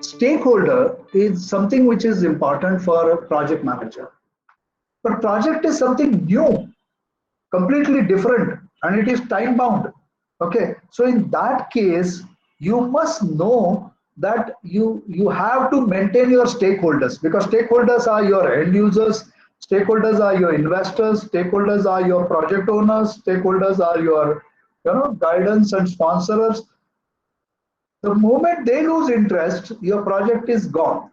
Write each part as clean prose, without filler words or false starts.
Stakeholder is something which is important for a project manager. But project is something new, completely different, and it is time bound. Okay, so in that case, you must know that you have to maintain your stakeholders, because stakeholders are your end users, stakeholders are your investors, stakeholders are your project owners, stakeholders are your guidance and sponsors. The moment they lose interest, your project is gone.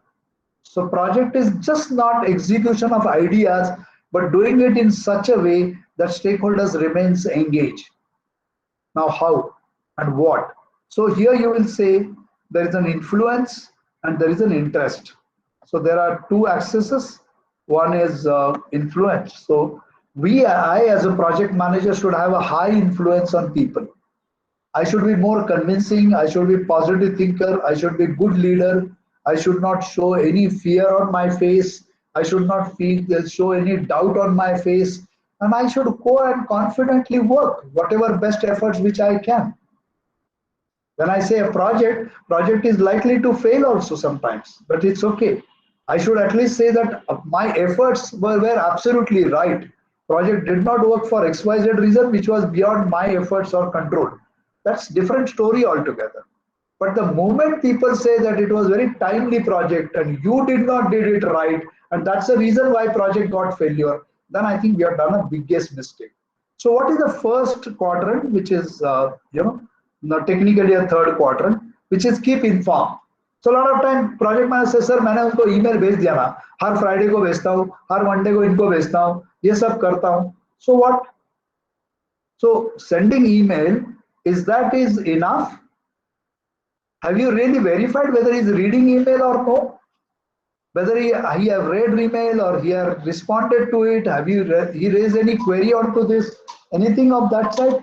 So project is just not execution of ideas, but doing it in such a way that stakeholders remains engaged. Now how and what? So here you will say there is an influence and there is an interest. So there are two axes. One is influence. So I as a project manager should have a high influence on people. I should be more convincing. I should be positive thinker. I should be good leader. I should not show any fear on my face. I should not show any doubt on my face. And I should go and confidently work whatever best efforts which I can. When I say a project is likely to fail also sometimes, but it's okay. I should at least say that my efforts were absolutely right. Project did not work for XYZ reason, which was beyond my efforts or control. That's different story altogether. But the moment people say that it was very timely project and you did not did it right, and that's the reason why project got failure, then I think we have done a biggest mistake. So what is the first quadrant, which is technically a third quadrant, which is keep informed. So a lot of time project manager says, sir मैंने उसको email भेज दिया ना, हर Friday को भेजता हूँ, हर Monday को इनको भेजता हूँ, ये सब करता हूँ. So what? So sending email, is enough? Have you really verified whether he's reading email or no? Whether he have read email or he have responded to it? Have you he raised any query onto this? Anything of that side?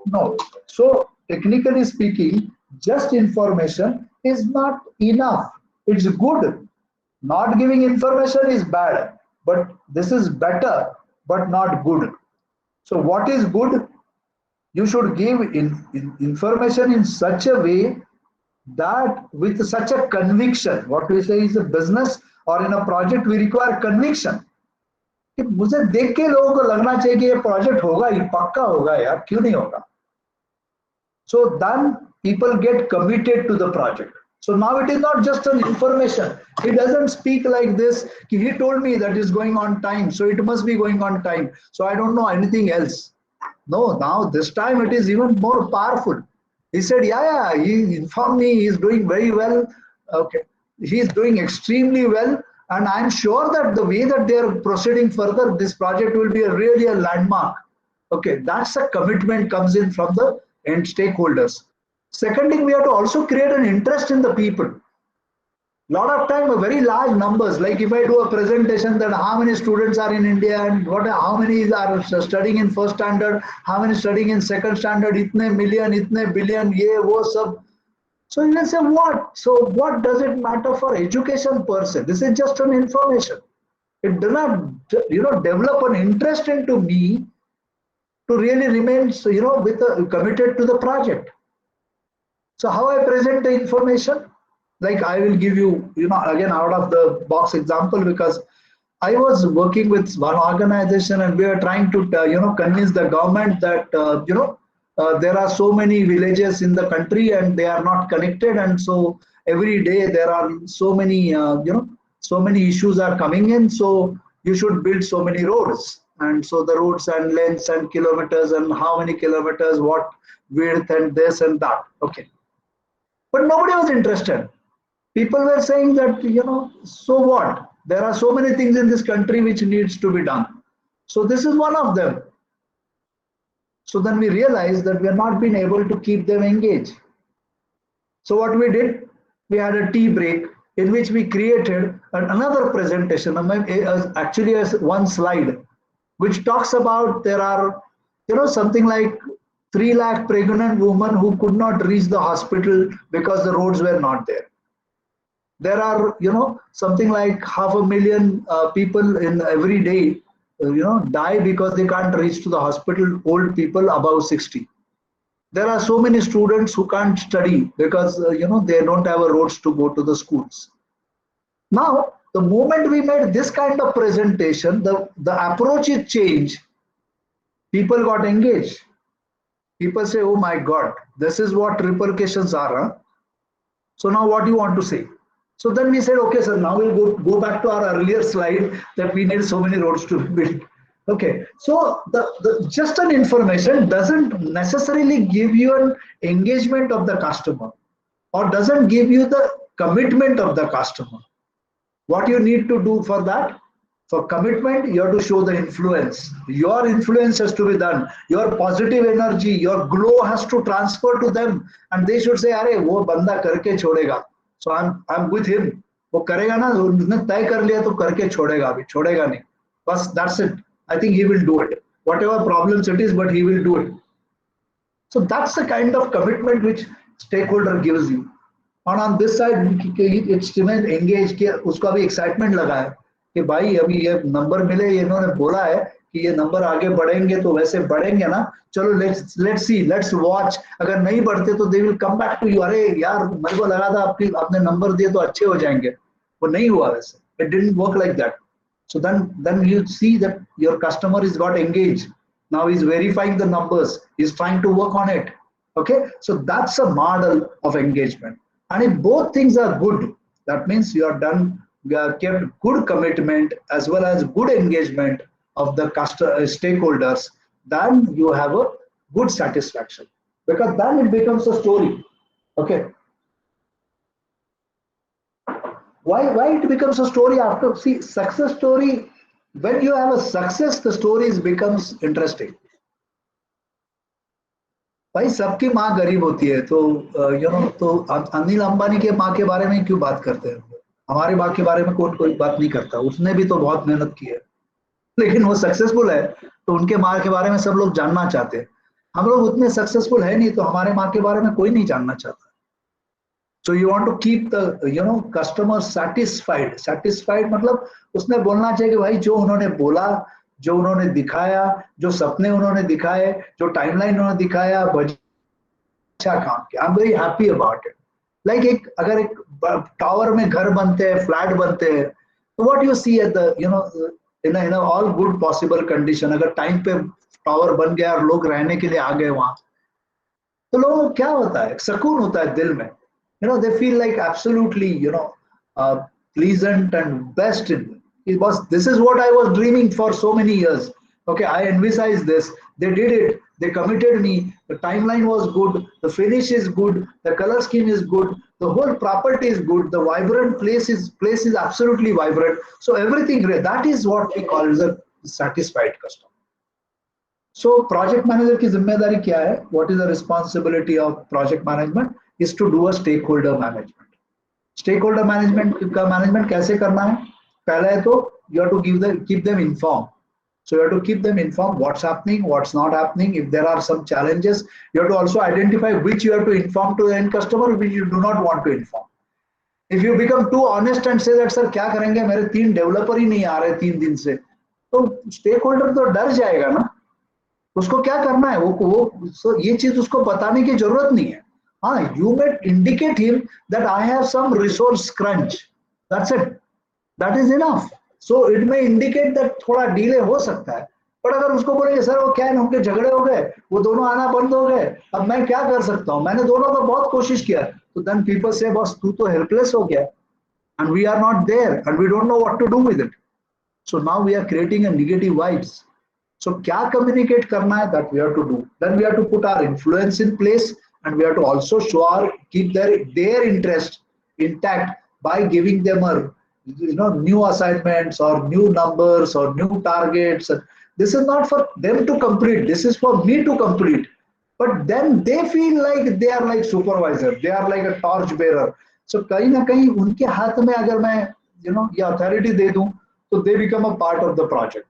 No. So technically speaking, just information is not enough. It's good. Not giving information is bad, but this is better, but not good. So what is good? You should give information in such a way that with such a conviction. What we say is a business or in a project we require conviction. कि मुझे देख के लोगों को लगना चाहिए कि ये प्रोजेक्ट होगा ही, पक्का होगा यार, क्यों नहीं होगा. So then people get committed to the project. So now it is not just an information. He doesn't speak like this. He told me that is going on time, so it must be going on time. So I don't know anything else. No, now this time it is even more powerful. He said, yeah, he informed me he is doing very well. Okay, he is doing extremely well. And I'm sure that the way that they are proceeding further, this project will be really a landmark. Okay, that's a commitment comes in from the end stakeholders. Second thing, we have to also create an interest in the people. Lot of time, very large numbers. Like if I do a presentation that how many students are in India and how many are studying in first standard, how many studying in second standard, itne million, itne billion, ye wo sab. So you can say what? So what does it matter for education per se? This is just an information. It does not, develop an interest into me to really remain, committed to the project. So how I present the information? Like I will give you, again out of the box example, because I was working with one organization and we were trying to, convince the government that, there are so many villages in the country and they are not connected, and so every day there are so many so many issues are coming in, so you should build so many roads, and so the roads and lengths and kilometers and how many kilometers, what width and this and that. Okay, but nobody was interested. People were saying that, so what, there are so many things in this country which needs to be done, so this is one of them. So then we realized that we are not being able to keep them engaged. So what we did, we had a tea break in which we created another presentation, actually as one slide, which talks about there are, something like 3 lakh pregnant women who could not reach the hospital because the roads were not there. There are, something like 500,000 people in every day die because they can't reach to the hospital, old people above 60. There are so many students who can't study because they don't have a roads to go to the schools. Now, the moment we made this kind of presentation, the approach is changed. People got engaged. People say, "Oh my God, this is what repercussions are." Huh? So now, what do you want to say? So then we said, "Okay, sir. Now we'll go back to our earlier slide that we need so many roads to build." Okay, so the just an information doesn't necessarily give you an engagement of the customer or doesn't give you the commitment of the customer. What you need to do for that? For commitment, you have to show the influence. Your influence has to be done. Your positive energy, your glow has to transfer to them, and they should say, "अरे वो बंदा करके छोड़ेगा." So I'm with him. वो करेगा ना, उसने तय कर लिया तो करके छोड़ेगा, अभी छोड़ेगा नहीं. बस that's it. I think he will do it. Whatever problems it is, but he will do it. So that's the kind of commitment which stakeholder gives you. और on this side it's remain engaged कि उसको अभी excitement लगा है कि भाई अभी ये नंबर मिले, ये इन्होंने बोला है कि ये नंबर आगे बढ़ेंगे तो वैसे बढ़ेंगे ना, चलो let's see, let's watch. अगर नहीं बढ़ते तो they will come back to you. अरे यार मेरे को लगा था आपने नंबर दिए तो अच्छे हो जाएंगे, वो नहीं हुआ वैसे. It didn't work like that. So then you see that your customer is got engaged. Now he's verifying the numbers. He's trying to work on it. Okay, so that's a model of engagement. And if both things are good, that means you have kept good commitment as well as good engagement of the stakeholders. Then you have a good satisfaction, because then it becomes a story. Okay. Why it becomes a story after? See, success story, when you have a success, the stories becomes interesting. भाई सबकी माँ गरीब होती है, तो तो अनिल अंबानी के माँ के बारे में क्यों बात करते हैं? हमारी माँ के बारे में कोई बात नहीं करता. उसने भी तो बहुत मेहनत की है, लेकिन वो सक्सेसफुल है तो उनके माँ के बारे में सब लोग जानना चाहते हैं. हम लोग उतने सक्सेसफुल है नहीं, तो हमारे माँ के बारे में कोई नहीं जानना चाहता. So you want to keep the customer satisfied. Satisfied मतलब उसने बोलना चाहिए कि भाई जो उन्होंने बोला, जो उन्होंने दिखाया, जो सपने उन्होंने दिखाए, जो टाइमलाइन उन्होंने दिखाया, अच्छा काम किया. I'm very happy about it. Like अगर एक टावर में घर बनते हैं, फ्लैट बनते हैं, तो what you see at the in all good possible condition, अगर टाइम पे टावर बन गया और लोग रहने के लिए आ गए वहां, तो लोगों को क्या होता है? सुकून होता है दिल में. They feel like absolutely pleasant and best. This is what I was dreaming for so many years. Okay, I envisaged this. They did it. They committed me. The timeline was good. The finish is good. The color scheme is good. The whole property is good. The vibrant place is absolutely vibrant. So everything, that is what we call as a satisfied customer. So project manager की जिम्मेदारी क्या है? What is the responsibility of project management? Is to do a stakeholder management. Stakeholder management का management कैसे करना है? पहला है तो you have to keep them informed. So you have to keep them informed what's happening, what's not happening. If there are some challenges, you have to also identify which you have to inform to the end customer, which you do not want to inform. If you become too honest and say that sir क्या करेंगे, मेरे 3 developer ही नहीं आ रहे 3 दिन से, तो stakeholder तो डर जाएगा ना. उसको क्या करना है? वो ये चीज उसको बताने की जरूरत नहीं है. हाँ, you may indicate him that I have some resource crunch. That's it. That is enough. So it may indicate that थोड़ा डिले हो सकता है. पर अगर उसको बोलेंगे सर वो क्या है, उनके झगड़े हो गए, वो दोनों आना बंद हो गए, अब मैं क्या कर सकता हूँ, मैंने दोनों का बहुत कोशिश किया, तो then people say बस तू तो helpless हो गया, and we are not there and we don't know what to do with it. So now we are creating a negative vibes. So क्या communicate करना है, that we have to do. Then we have to put our influence in place, and we have to also keep their interest intact by giving them new assignments or new numbers or new targets. This is not for them to complete. This is for me to complete. But then they feel like they are like supervisor. They are like a torch bearer. So कहीं ना कहीं उनके हाथ में अगर मैं ये authority दे दूं, तो they become a part of the project.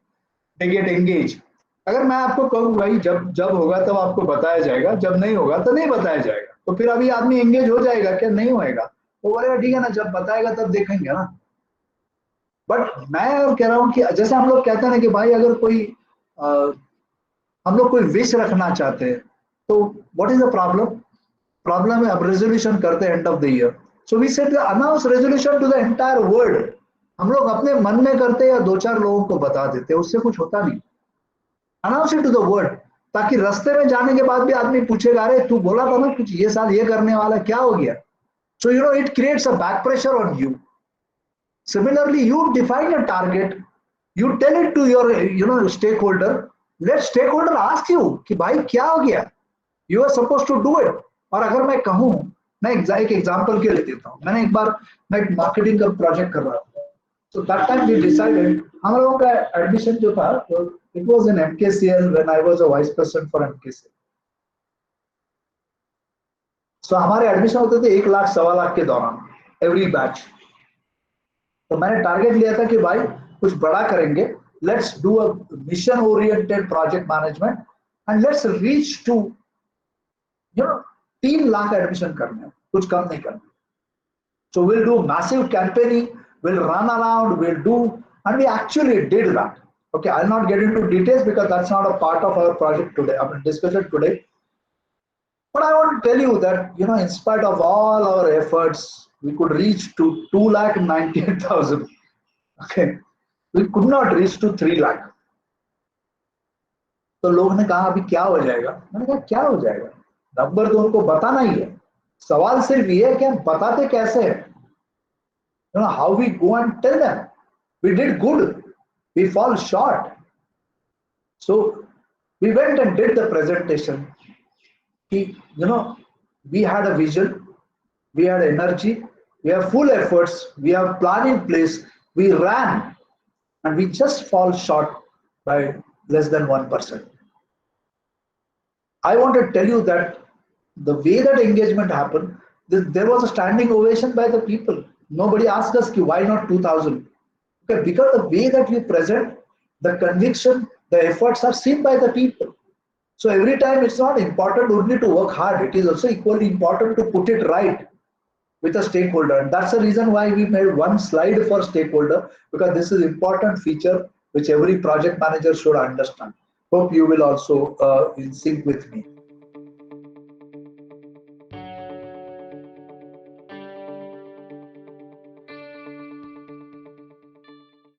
They get engaged. अगर मैं आपको कहूँ भाई जब होगा तब आपको बताया जाएगा, जब नहीं होगा तो नहीं बताया जाएगा, तो फिर अभी आदमी एंगेज हो जाएगा क्या? नहीं होएगा. वो बोलेगा ठीक है ना, जब बताएगा तब देखेंगे ना. बट मैं कह रहा हूँ कि जैसे हम लोग कहते हैं ना कि भाई अगर कोई हम लोग कोई विश रखना चाहते हैं, So what is the problem? Problem है अब resolution करते end of the year. So we said announce resolution to the entire world. हम लोग अपने मन में करते या दो चार लोगों को बता देते, उससे कुछ होता नहीं. Announce it to the world, ताकि रास्ते में जाने के बाद भी आदमी पूछेगा, अरे तू बोला था ना कुछ ये साल ये करने वाला, क्या हो गया? So you know it creates a back pressure on you. Similarly, you define a target, you tell it to your stakeholder. Let stakeholder ask you कि भाई क्या हो गया? You are supposed to do it. और अगर मैं कहूँ, मैं एक एग्जांपल के लिए देता हूँ. मैंने एक बार मैं एक मार्केटिंग का प्रोजेक्ट कर रहा था. So that time we decided, हम लोगों का एडमिशन जो था, it was in MKCL when I was a vice president for MKCL. So हमारे एडमिशन होते थे 1 लाख 1.25 लाख के दौरान एवरी बैच. तो मैंने टारगेट लिया था कि भाई कुछ बड़ा करेंगे. Let's do a mission oriented project management and let's reach to 3 lakh admission करने, कुछ कम नहीं करना. So we'll do massive campaigning, we'll run around, we'll do, and we actually did that. Okay, I'll not get into details because that's not a part of our project today, I mean discussion today. But I want to tell you that, in spite of all our efforts, we could reach to 2,98,000. Okay, we could not reach to 3 lakh. तो लोग ने कहा अभी क्या हो जाएगा? मैंने कहा क्या हो जाएगा? नंबर तो उनको बताना ही है. सवाल सिर्फ ये है कि हम बताते कैसे हैं. How we go and tell them we did good, we fall short. So we went and did the presentation. We had a vision, we had energy, we have full efforts, we have plan in place, we ran, and we just fall short by less than 1%. I want to tell you that the way that engagement happened, there was a standing ovation by the people. Nobody asked us why not 2,000. Okay, because the way that we present, the conviction, the efforts are seen by the people. So every time it's not important only to work hard, it is also equally important to put it right with a stakeholder. And that's the reason why we made one slide for stakeholder, because this is important feature which every project manager should understand. Hope you will also in sync with me.